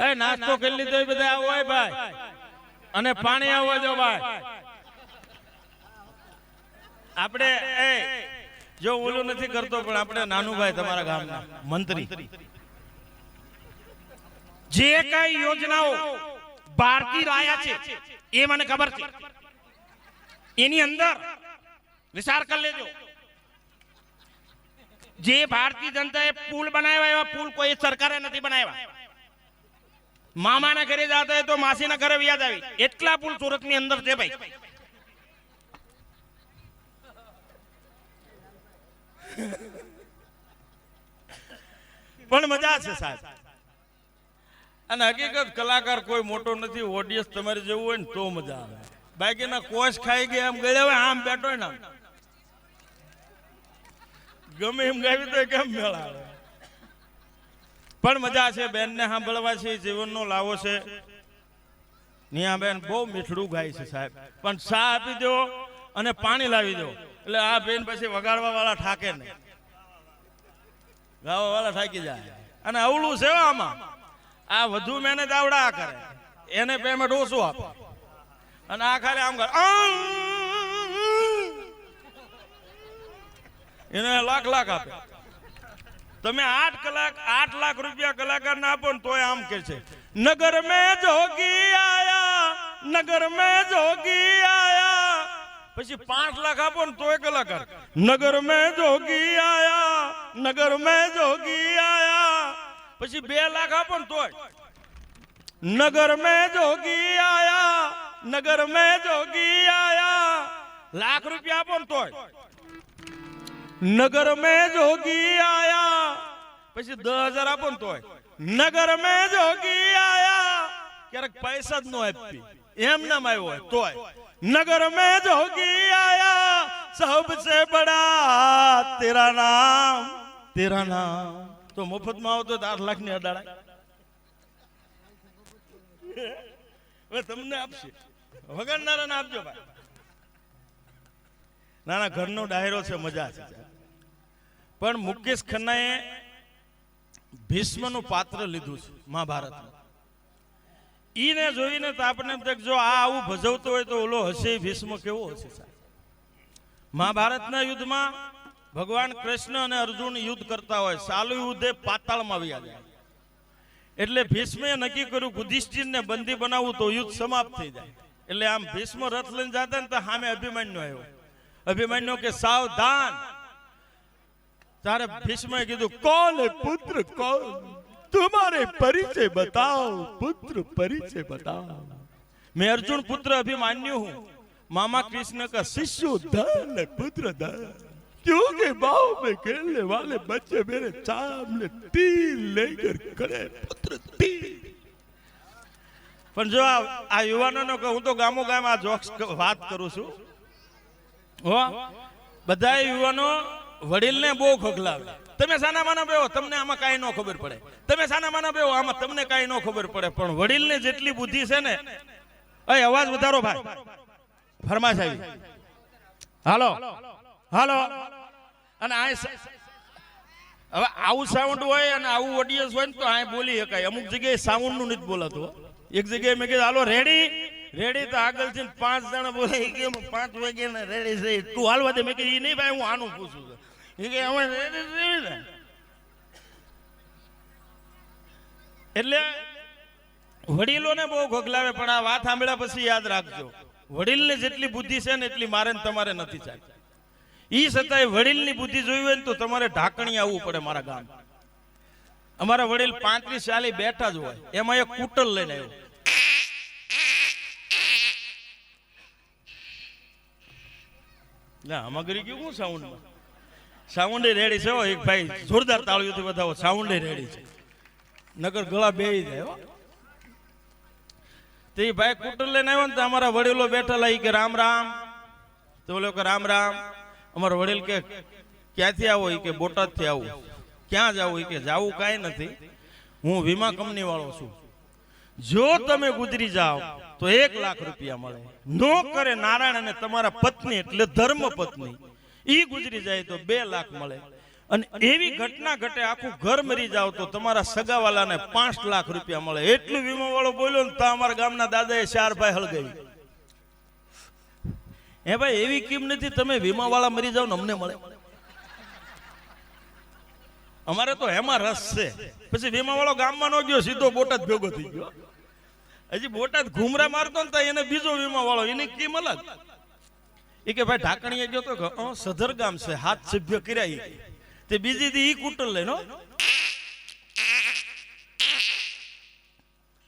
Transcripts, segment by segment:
એ નાસ્તો કરી લીધો એ બધા આવો હોય ભાઈ, અને પાણી આવો જો ભાઈ. આપણે જો ઓલું નથી કરતો પણ આપણે નાનુભાઈ તમારા ગામના મંત્રી જે કઈ યોજનાઓ ભારતી લાયા છે એ મને ખબર છે. એની અંદર વિચાર કરી લેજો. જે ભારતીય જનતાએ પુલ બનાવ્યા એવા પુલ કોઈ સરકારે નથી બનાવ્યા. મામાના ઘરે જતા હોય તો માસીના ઘરે વ્યાજ આવી એટલા પુલ સુરતની અંદર છે ભાઈ. પણ મજા છે સાહેબ. અને હકીકત કલાકાર કોઈ મોટો નથી, ઓડિયન્સ તમારે જેવું હોય ને તો મજા આવે. બાકીના કોશ ખાઈ ગયા એમ ગળે હોય આમ બેઠો હોય ને ગમે એમ ગાવી તો કેમ મેળ આવે. પણ મજા છે. બેન ને સાંભળવા છે, જીવનનો લાવો છે. નિયા બેન બહુ મીઠડું ગાય છે સાહેબ, પણ ચા આપી દો અને પાણી લાવી દો એટલે આ બેન પછી વગાડવા વાળા ઠાકે ને ગાવા વાળા ઠાકી જાય. અને અવળું છે આમાં, આ વધુ મહેનત આવડા કરે એને પેમેન્ટ ઓછું આપે, અને આ ખાલી આમ કરે એને લાખ લાખ આપે. તમે 8 કલાક 8 લાખ રૂપિયા કલાકાર ના આપો ને તોય આમ કે છે નગર મેં જોગી આયા, નગર મેં જોગી આયા. પછી 5 લાખ આપો ને તોય કલાકાર નગર મેં જોગી આયા, નગર મેં જોગી આયા. પછી 2 લાખ આપો ને તોય નગર મેં જોગી આયા, નગર મેં જોગી આયા. લાખ રૂપિયા આપો ને તોય નગર મેં જોગી આયા. પછી 10,000 આપો ને તોય નગર મેં જોગી આયા. ક્યારેક પૈસા જ ન આપી એમ નામ આવ્યો હોય તોય નગર મેં જોગી આયા. સબસે બડા તેરા નામ, તેરા નામ. તો મફતમાં આવતો 8 લાખ ની અડાડા હવે તમને આપશે, વગાડનારાને આપજો ભાઈ. નાના ઘરનો ડાયરો છે, મજા છે. પણ મુકેશ ખન્નાએ ભીષ્મનું પાત્ર લીધું છે મહાભારતમાં. ઈને જોઈને તો આપણે જો આ આવું ભજવતો હોય તો ઓલો હશે ભીષ્મ કેવો હશે સાહેબ. મહાભારતના યુદ્ધમાં ભગવાન કૃષ્ણ અને અર્જુન યુદ્ધ કરતા હોય, ચાલુ યુદ્ધે પાતાળમાં આવ્યા જાય એટલે ભીષ્મે નક્કી કર્યું યુધિષ્ઠિરને બંદી બનાવવું તો યુદ્ધ સમાપ્ત થઈ જાય. એટલે આમ ભીષ્મ રથ લઈને જતા ને તો સામે અભિમન્યુ આવ્યો. અભિમન્યુ કે સાવધાન. તારે ભીષ્મે કીધું કોણ પુત્ર કોણ, तुम्हारे परिचय बताओ पुत्र, परिचय बताओ. मैं अर्जुन पुत्र अभिमन्यु हूँ, मामा कृष्ण का शिष्य धन पुत्र धन, क्योंकि बाव में खेलने वाले बच्चे मेरे सामने तीर लेकर खड़े पुत्र तीर. પણ જો આ યુવાનોનો કે હું તો ગામો ગામ આ જોક્સ વાત કરું છું હો, બધા યુવાનો વડીલને બહુ ખોખલાવે. તમે સાના માના બેહો તમને આમાં કાંઈ ન ખબર પડે, તમે સાના માના બેહો આમાં તમને કાંઈ ન ખબર પડે. પણ વડીલને જેટલી બુદ્ધિ છે ને, અય અવાજ વધારો ભાઈ, ફરમાશ આવી. હાલો હાલો. અને આ હવે આવું સાઉન્ડ હોય અને આવું ઓડિયન્સ હોય ને તો આ બોલી શકાય. અમુક જગ્યાએ સાઉન્ડ નું નથી બોલાતું. એક જગ્યાએ મેં કીધું હાલો રેડી રેડી, તો આગળથી 5 જણા બોલે કે 5 વાગ્યા રેડી છે તું હાલવા દે. મેં કીધું એ નહીં ભાઈ, હું આનું પૂછું છું. એટલે વડીલોને બહુ ખોખલાવે. પણ આ વાત સાંભળ્યા પછી યાદ રાખજો, વડીલને જેટલી બુદ્ધિ છે ને એટલી મારે ને તમારે નથી ચાલતી. ઈ છતાંય વડીલની બુદ્ધિ જોઈ હોય ને તો તમારે ઢાકણી આવવું પડે. મારા ગામ અમારા વડીલ 35-40 બેઠા જ હોય, એમાં એક કૂટર લઈને આવ્યો. ના હમાગરી કેવું હું સાઉન્ડમાં સાઉન્ડ રેડી છે. એક ભાઈ જોરદાર તાળીઓથી બતાવો, સાઉન્ડ રેડી છે, નગર ગળા બેહી જાય. તે ભાઈ કુટર લઈને આવ્યો ને તો અમારા વડીલો બેઠેલા કે રામ રામ. તો બોલો કે રામ રામ. અમારા વડીલ કે ક્યાંથી આવો? કે બોટાદ થી આવું. ક્યાં જાવું? કે જાવું કાંઈ નથી, હું વીમા કંપની વાળો છું. જો તમે ગુજરી જાઓ તો 1 લાખ રૂપિયા મળે. નો કરે નારાયણ અને તમારા પત્ની એટલે ધર્મ પત્ની ઈ ગુજરી જાય તો 2 લાખ મળે. અને એવી ઘટના ઘટે આખું ઘર મરી જાવ તો તમારા સગાવાલાને 5 લાખ રૂપિયા મળે એટલું વીમા વાળો બોલ્યો ને તો અમારા ગામના દાદાએ 4 ભાઈ હળગાવી. હે ભાઈ એવી કેમ નથી તમે વીમા વાળા મરી જાવ ને અમને મળે? અમારે તો એમાં રસ છે. પછી વીમા વાળો ગામમાં ન ગયો સીધો બોટાદ ભેગો થઈ ગયો. હજી બોટાદ ઘુમરા મારતો ને એને બીજો વીમા વાળો એની કેમ અલગ. એ કે ભાઈ ઢાકણીએ ગયો તો સધર ગામ છે 7 સભ્ય કર્યા તે બીજી દી ઈ કુટલ લઈને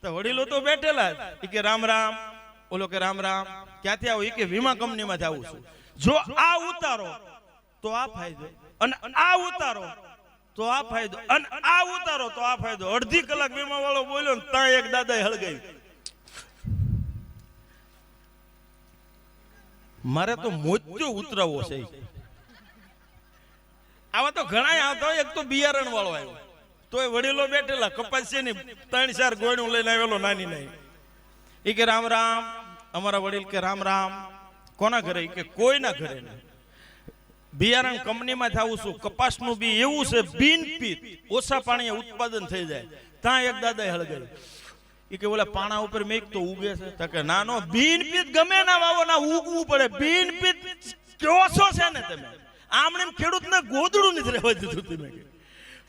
તો વડીલો તો બેઠેલા ઈ કે રામ રામ. ઓલો કે રામ રામ. ક્યાંથી આવો? ઈ કે વીમા કંપનીમાંથી આવું છું. જો આ ઉતારો તો આ ફાયદો અને આ ઉતારો તો આ ફાયદો અને આ ઉતારો તો આ ફાયદો. અડધી કલાક વીમા વાળો બોલ્યો ને ત્યાં એક દાદાએ હળગાવી. મારે તો મોજો ઉતરાવો છે. આવા તો ઘણા આવતા હોય. એક તો બિયારણ વાળો આવ્યો તોય વડીલો બેઠેલા કપાસિયાની 3-4 ગોળીઓ લઈને આવેલો નાની નાની. ઈ કે રામ રામ. અમારા વડીલ કે રામ રામ. કોના ઘરે? કે કોઈના ઘરે નહીં. બિયારણ કંપનીમાં આવું છું. કપાસનું બી એવું છે બિન પીત ઓછા પાણીએ ઉત્પાદન થઈ જાય. ત્યાં એક દાદાએ હળગાવી. ઈ કે ઓલા પાણા ઉપર મેક તો ઉગે છે? તો કે ના નો બિન પીત ગમે ના વાવો ના ઉગવું પડે. બિન પીત ઓછો છે ને તમે આમણે ખેડૂતને ગોદડું નથી રહેવા દીધું તમે.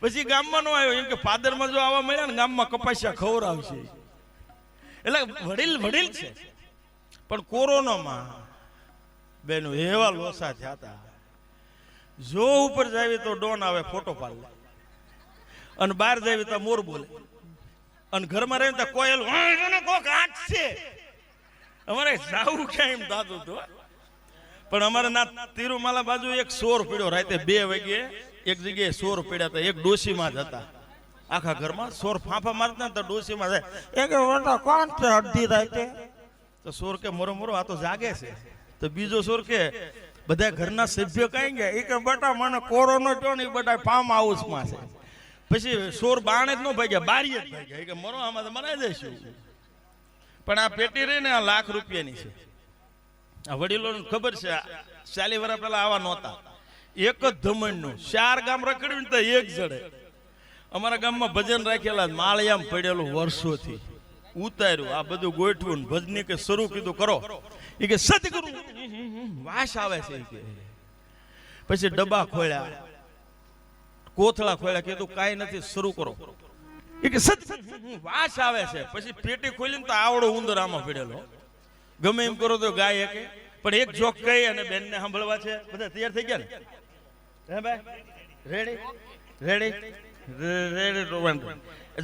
પછી ગામમાં નો આવ્યો એમ કે પાદરમાં જો આવા મળ્યા ને ગામમાં કપાસિયા ખવડાવશે. એટલે વડીલ છે. પણ કોરોનામાં બેનો એવા લોસા થયા હતા. જો ઉપર જાવી તો ડોન આવે ફોટો પાડે અને બહાર જાવી તો મોર બોલે અને ઘરમાં રહે તો કોયલ કોક આંખ છે. અમારે જાવું ક્યાં એમ થતું હતું. પણ અમારે ના તિરુમાલા બાજુ એક સોર પીડ્યો રાતે 2 વાગે એક જગ્યાએ સોર પીડ્યા હતા. એક ડોશીમાં જ હતા. આખા ઘરમાં સોર ફાંફા મારતા તો ડોશીમાં જાય એક કોણ છે અડધી રાતે? તો સોર કે મોરો મોરો આ તો જાગે છે. તો બીજો સોર કે બધા ઘરના સભ્યો કઈ ગયા? એ કે બટા મને કોરોનો થયો ને એ બધા ફાર્મ હાઉસમાં છે. પછી સોર બાણે જ ન ભાગ્યા બારીએ જ ભાગ્યા. એ કે મરો આમાં તો મરાઈ જઈશું. પણ આ પેટી રહી ને આ લાખ રૂપિયાની છે. આ વડીલોને ખબર છે 40 વર્ષ પહેલા આવા નહોતા. એક જ ધમણનું 4 ગામ રખડ્યું તો એક જડે. અમારા ગામમાં ભજન રાખેલા માળિયામ પડેલું વર્ષોથી ઉતાર્યું. આ બધું ગોઠવું ભજની કે શરૂ કીધું કરો. એ કે સદગુરુ વાસ આવે છે. પછી ડબ્બા ખોલ્યા કોથળા ખોલ્યા કીધું કાંઈ નથી શરૂ કરો. એ કે વાસ આવે છે. પછી પેટી ખોલીને તો આવડો ઉંદર આમાં પડેલો. ગમે એમ કરો તો ગાય કે પણ એક જોક કહી અને બેન ને સાંભળવા છે. બધા તૈયાર થઈ ગયા ને? હે ભાઈ રેડી રેડી રેડી.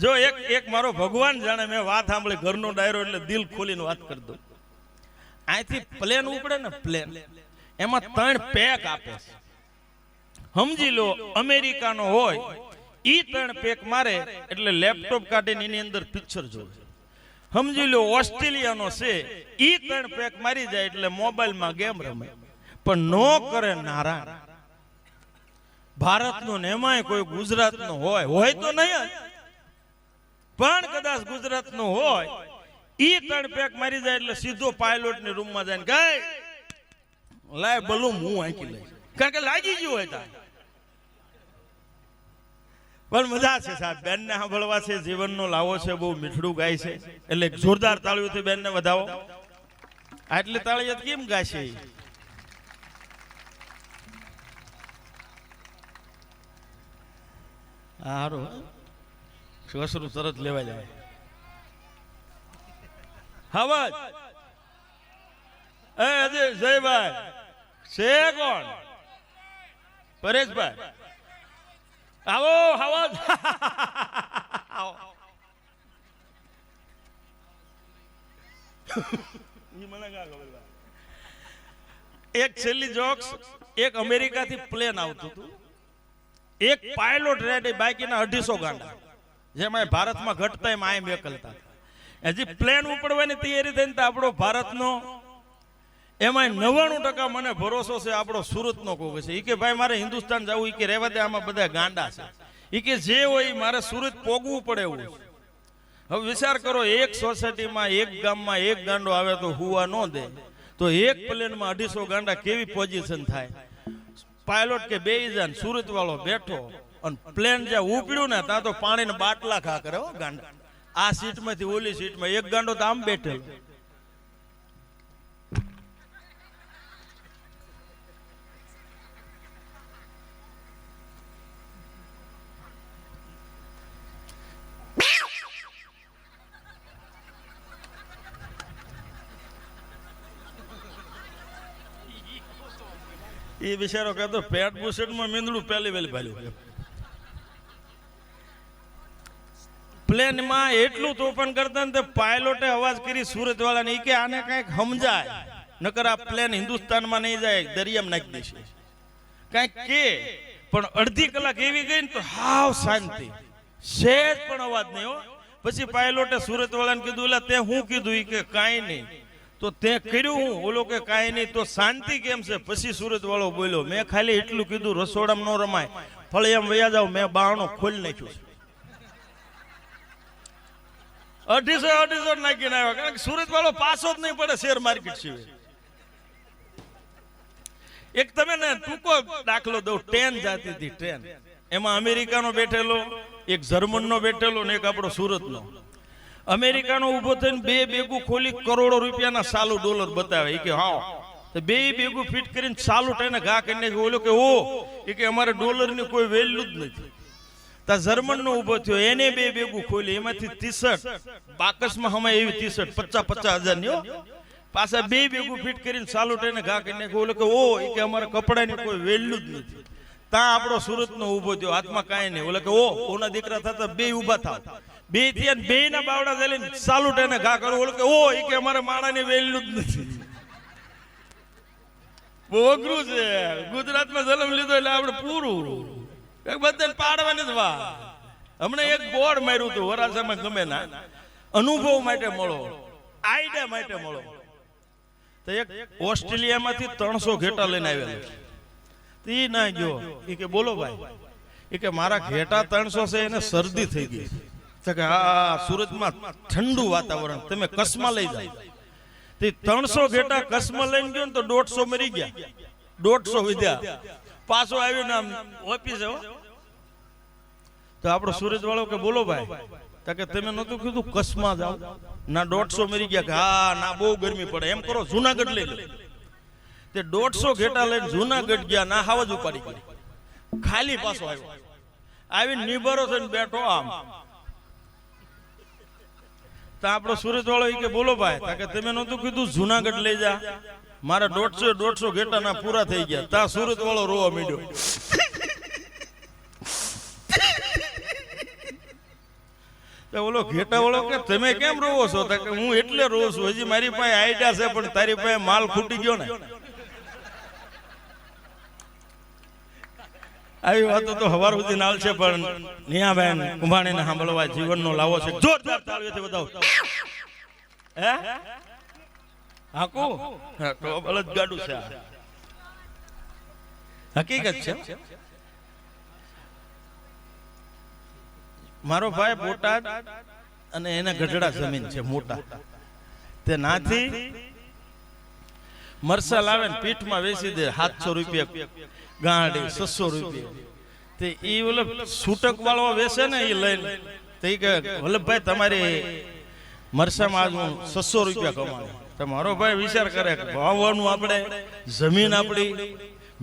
જો એક મારો ભગવાન જાણે મેં વાત સાંભળી ઘરનો ડાયરો એટલે દિલ ખોલીને વાત કરી દઉં. અહીંથી પ્લેન ઉપડે ને પ્લેન એમાં 3 પેક આપે છે. સમજી લો અમેરિકાનો હોય ઈ 3 પેક મારે એટલે લેપટોપ કાઢીને એની અંદર પિક્ચર જોવે. સમજી લો ઓસ્ટ્રેલિયાનો છે ઈ 3 પેક મારી જાય એટલે મોબાઈલમાં ગેમ રમે. પણ નો કરે નારાયણ. ભારતનો ને એમાંય કોઈ ગુજરાતનો હોય તો નહીં પણ કદાચ ગુજરાતનો હોય ઈ 3 પેક મારી જાય એટલે સીધો પાયલોટની રૂમમાં જાય ગઈ લાય બલૂમ હું આંકી લઈ. કારણ કે લાગી ગયું હોય ત્યાં. પણ મજા છે સાહેબ. બેન ને સાંભળવા છે. જીવનનો લાવો છે. બહુ મીઠડું ગાય છે. એટલે જોરદાર તાળીઓથી બેન ને વધાવો. આટલી તાળીઓ કેમ ગાય છે? હારું સસરું તરત લેવા જાય. હવે અજય જયભાઈ છે કોણ? પરેશભાઈ આવો આવો. એક છેલ્લી જોક્સ. એક અમેરિકાથી પ્લેન આવતું હતું. એક પાયલોટ રેડી બાકીના 250 ગાંડા જેમાં ભારતમાં ઘટતા એમ આય મેકલતા. હજી પ્લેન ઉપડવાની તૈયારી થઈને તો આપણો ભારતનો એમાં 99% મને ભરોસો છે આપણો સુરતનો કોક છે. ઈ કે ભાઈ મારે હિન્દુસ્તાન જવું. ઈ કે રહેવા દે આમાં બધા ગાંડા છે. ઈ કે જે હોય મારે સુરત પોગવું પડે એવું. હવે વિચાર કરો એક સોસાયટીમાં એક ગામમાં એક ગાંડો આવે તો હુવા ન દે તો એક પ્લેનમાં 250 ગાંડા કેવી પોઝિશન થાય? પાયલોટ કે બેહી જાય, સુરત વાળો બેઠો અને પ્લેન જ્યાં ઉપડ્યું ને ત્યાં તો પાણીના બાટલા ખા કરે હો ગાંડા. આ સીટમાંથી ઓલી સીટમાં એક ગાંડો તો આમ બેઠેલો. એ બિચારો કહેતો પેટ બુસેટમાં મીંદડું પહેલી વેલી ભાલ્યું. પ્લેનમાં એટલું તોફાન કરતા ને પાયલોટે અવાજ કરી સુરત વાળાને કે આને કઈક સમજાય, નકર આ પ્લેન હિન્દુસ્તાનમાં નહીં જાય, દરિયામાં નાખી દેશે કઈક કે. પણ અડધી કલાક એવી ગઈ ને તો હાવ શાંતિ, સહેજ પણ અવાજ નહીં હો. પછી પાયલોટે સુરત વાળાને કીધું એટલે તે હું કીધું? ઈ કે કાંઈ નહીં. તો તે કર્યું હું? ઓલો કે કાંઈ નહીં. તો શાંતિ કેમ છે? પછી સુરત વાળો બોલ્યો, મેં ખાલી એટલું કીધું રસોડામાં ન રમાય, ફળિયામાં વયા જાવ, મેં બારણો ખોલી નાખ્યું છે. 250 નાખીને આવ્યો, કારણ કે સુરત વાળો પાછો જ નહીં પડે શેર માર્કેટ સિવાય. એક તમે ને ટૂંકો દાખલો દઉં. ટ્રેન જાતી હતી, ટ્રેન એમાં અમેરિકાનો બેઠેલો, એક જર્મનનો બેઠેલો ને એક આપણો સુરતનો. અમેરિકાનો ઉભો થઈને બે બેગું ખોલી કરોડો રૂપિયાના સાલું ડોલર બતાવે. એ કે હા, બે બેગું ફિટ કરીને સાલું ટાઈને ઘા કરીને બોલ્યો કે ઓ, એ કે અમારે ડોલરની કોઈ વેલ્યુ જ નથી. ત્યાં જર્મન નો ઉભો થયો, એને બે બેગું ખોલી, એમાંથી 30 બાકસમાં હમાય એવી 30 50,000 ની હો. પાછા બે બેગું ફિટ કરીને સાલું ટાઈને ઘા કરીને બોલ્યો કે ઓ, એ કે અમારે કપડાની કોઈ વેલ્યુ જ નથી. ત્યાં આપણો સુરત નો ઉભો થયો, હાથમાં કાંઈ નહીં. બોલે કે ઓ, કોના દીકરા થતા બે ઉભા થાવ, બે થી બે ના બાવડા ચાલીને સાલું ટાઈને ઘા કરો. બોલે કે ઓ, એ કે અમારે માણાની વેલ્યુ જ નથી. બહુ અઘરું છે. ગુજરાતમાં જન્મ લીધો એટલે આપણે પૂરું બધાને પાડવાની જ વાત. હમણાં એક બોર્ડ માર્યું હતું વરાછામાં, ગમે ના અનુભવ માટે મળો, આઈડિયા માટે મળો. તો એક ઓસ્ટ્રેલિયામાંથી 300 ઘેટા લઈને આવેલો. એ ના ગયો, એ કે બોલો ભાઈ, એ કે મારા ઘેટા 300 છે, એને શરદી થઈ ગઈ. તો કે હા, સુરતમાં ઠંડુ વાતાવરણ, તમે કચ્છમાં લઈ જાઓ. 300 ઘેટા કચ્છમાં લઈને ગયો ને તો 150 મરી ગયા, 150 વિધ્યા. પાછો આવીને ઓફિસે તો આપણો સુરત વાળો કે બોલો ભાઈ, તો કે તમે નતું કીધું કચ્છમાં જાઓ? ના, 150 મરી ગયા. કે હા, ના બહુ ગરમી પડે, એમ કરો જુનાગઢ લઈ લો. તે 150 ઘેટા લઈને જુનાગઢ ગયા, ના હાવજ ઉપાડી ગઈ, ખાલી પાછો આવ્યો. આવીને નિબરો થઈને બેઠો આમ. તો આપણો સુરત વાળો કે બોલો ભાઈ, કે તમે નતું કીધું જુનાગઢ લઈ જા? મારા 150 ઘેટા ના પૂરા થઈ ગયા. ત્યાં સુરત વાળો રોવા માંડ્યો. ઓલો ઘેટા વાળો કે તમે કેમ રોવો છો? કે હું એટલે રોવું છું, હજી મારી પાસે આઈડિયા છે, પણ તારી પાસે માલ ખૂટી ગયો ને. આવી વાતો તો હવાર સુધી નાલ છે, પણ નિયાબેન કુંભાણીને સાંભળવા જીવનનો લાવો છે. જોરદાર તાળીઓથી બતાવો. હે હાકુ તો બળદ ગાડું છે. હકીકત છે. મારો ભાઈ બોટાદ અને એના ગઢડા જમીન છે મોટા. તે નાથી મરસા લાવે ને પીઠમાં વેચી દે 700 રૂપિયા ગાંડી, 600 રૂપિયા. તે ઈ ઓલે છૂટક વાળો વેચે ને, એ લઈને તે કે વલ્લભભાઈ તમારી મરસામાં આજ હું 600 રૂપિયા કમાણી. તો મારો ભાઈ વિચાર કરે કે ભાવવાનું આપણે, જમીન આપણી,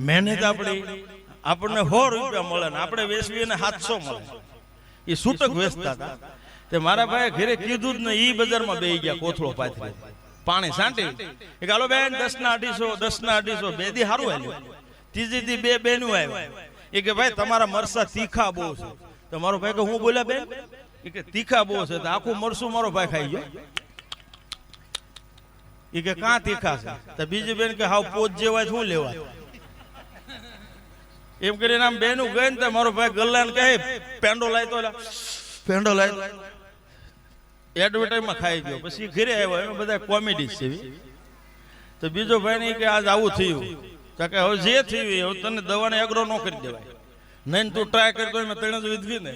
મહેનત આપણી, આપણને 100 રૂપિયા મળે ને આપણે વેચવીએ ને 700 મળે. એ છૂટક વેચતા હતા. તે મારા ભાઈ ઘરે કીધું જ ને, ઈ બજારમાં બેહી ગયા કોથળો પાથરી, પાણી છાંટી. એ હાલો બેન 10 ના 250, 10 ના 250. બે દી સારું આવ્યું. ત્રીજી દી બે બેનું આવ્યા. એ કે ભાઈ તમારા મરસા તીખા બહુ છે. તો મારો ભાઈ કે હું બોલ્યા બેન? એ કે તીખા બહુ છે. તો આખું મરસું મારો ભાઈ ખાઈ ગયો. એ કે કાં તીખા છે? તો બીજી બેન કે હાવ પોત જેવા શું લેવા? એમ કરીને આમ બેનું ગઈ ને મારો ભાઈ ગલ્લાને કહે પેંડો લાય, તો પેંડો લાય. એડવર્ટાઈઝમાં ખાઈ ગયો. પછી ઘરે આવ્યો. એમાં બધા કોમેડી છે. તો બીજો ભાઈ ને કે આજ આવું થયું. તો કે હવે જે થયું હવે તને દવાને એગ્રો ન કરી દેવાય, નહીં તું ટ્રાય કરતો મેં તને જ વિધવી ને.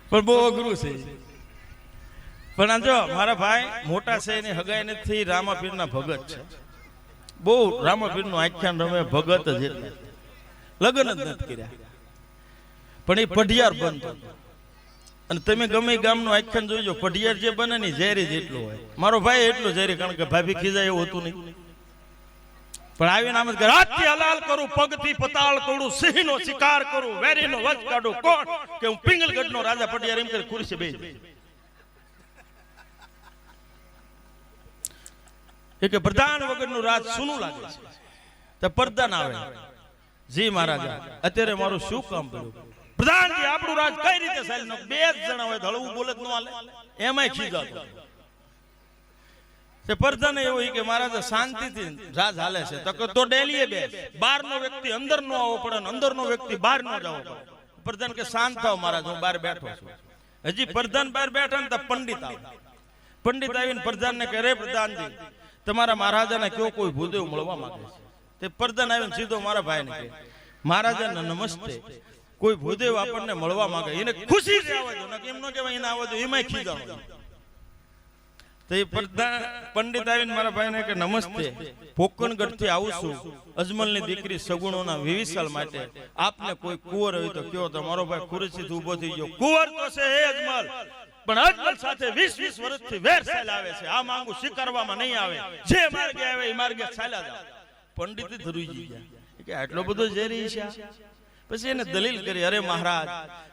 પણ બહુ અઘરું છે. પણ જો મારા ભાઈ મોટા છે, એની હગાઈ નથી, રામાપીરના ભગત છે. બહુ રામાપીરનું આખ્યાન રમે, ભગત જ એટલે લગ્ન જ નથી કર્યા, પણ એ પઢિયાર બનતો. અને તમે ગમે એ ગામનું આખ્યાન જોઈજો, પઢિયાર જે બને ને ઝેરી જેટલો હોય. મારો ભાઈ એટલો ઝેરી, કારણ કે ભાભી ખીજાય એવું હતું નહીં. પણ આવીને આમ જ કરે, હાથથી હલાલ કરું, પગથી પતાળ તોડું, સિંહનો શિકાર કરું, વેરીનો વધ કાઢું, કોણ કે હું પિંગલગઢનો રાજા પઢિયાર એમ કરી ખુરશી બેસી. એ કે પ્રધાન વગરનું રાજ સુનું લાગે છે, તો પ્રધાન આવે, જી મહારાજા અત્યારે મારું શું કામ પડ્યું? પ્રધાનજી આપણું રાજ કઈ રીતે ચાલે? બે જ જણા હોય, હળવું બોલે ન હાલે, એમાંય ખીજાતો. તે પ્રધાન એવું કે મહારાજ શાંતિથી રાજ હાલે છે, તો ડેલીએ બે, બહારનો વ્યક્તિ અંદર નો આવવો પડે ને અંદરનો વ્યક્તિ બહાર નો જવો પડે. પ્રધાન કે શાંત થાવ મહારાજ, હું બહાર બેઠો છું. હજી પ્રધાન બહાર બેઠા ને તો પંડિત આવે. પંડિત આવીને પ્રધાનને કહે, રે પ્રધાનજી તમારા મહારાજાને કયો કોઈ ભૂદેવ મળવા માંગે છે. તે પ્રધાન આવીને સીધો મારા ભાઈને કહે, મહારાજાને નમસ્તે, કોઈ ભૂદેવ આપણને મળવા માંગે, એને ખુશી થી આવવા દો, એમ ન કહેવાય એને આવવા દો, એમાંય ખીજાણો. તો એ પંડિત આવીને મારા ભાઈને કે નમસ્તે, પોકણગઢ થી આવું છું, અજમલની દીકરી સગુણોના વિવિશાલ માટે આપને કોઈ કુંવર હોય તો કયો. તો મારો ભાઈ ખુરશીથી ઊભો થઈ ગયો, કુંવર તો છે હે અજમલ, પણ અજમલ સાથે 20 વર્ષથી વેર ચાલે છે. આ માંગુ સ્વીકારવામાં નહીં આવે, જે માર્ગે આવે એ માર્ગે ચાલ્યા જાવ. પંડિત ધરુજી ગયા કે આટલો બધો ઝેરી છે. પછી એને દલીલ કરી, અરે મહારાજ,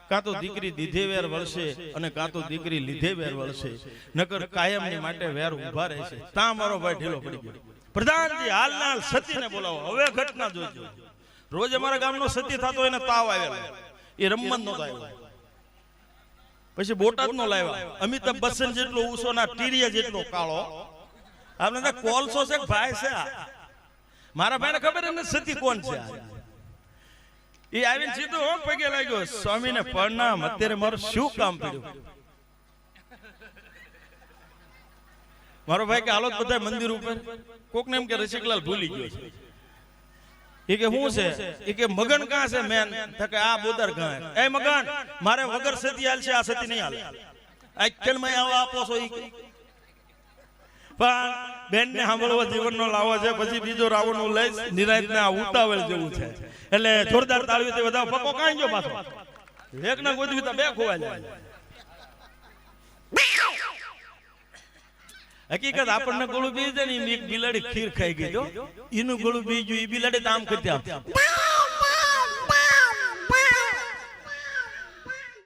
કાં તો દીકરી દીધે વેર વળશે અને કાં તો દીકરી લીધે વેર વળશે, નકર કાયમની માટે વેર ઉભા રહેશે. તાં મારો ભાઈ ઢીલો પડી ગયો. પ્રધાનજી હાલના હાલ સતીને બોલાવો, હવે ઘટના જોજો. રોજ અમારા ગામનો સતી થતો એને તાવ આવેલો, એ રમત નતો આવ્યો. પછી બોટાદ નો લાવ્યા, અમિતાભ બચ્ચન જેટલો ઊંચો ના ટીરિયા જેટલો કાળો, આપણે કોલસો છે ભાઈ છે. મારા ભાઈને ખબર એને સતી કોણ છે. એ આવીને સીધો પગે લાગ્યો, સ્વામીને પ્રણામ, અત્યારે મારું શું કામ પડ્યું? મારો ભાઈ કે હાલો બધા મંદિર ઉપર. કોકને એમ કે રસિકલાલ ભૂલી ગયો છે. એ કે શું છે? એ કે મગન કાં છે મેન? કે આ બોદર કાં? એ મગન મારે વગર સતી હાલ છે, આ સતી નહીં હાલે. આખેલ માં આવો આપો છો. પણ બેન ને સાંભળવા જીવનનો લાવો છે, પછી બીજો રાવણ લઈ નિરાંત ને આ ઉતાવળ જેવું છે. એટલે જોરદાર તાળીઓથી બધા પકો કાંઈ ગયો પાછો. એક ના ગોદવી તો બે ખોવાઈ જાય. હકીકત આપણને ગળું બીજ ને એક બિલાડી ખીર ખાઈ ગઈ, જો એનું ગળું બીજું, એ બિલાડી આમ કરતી આમ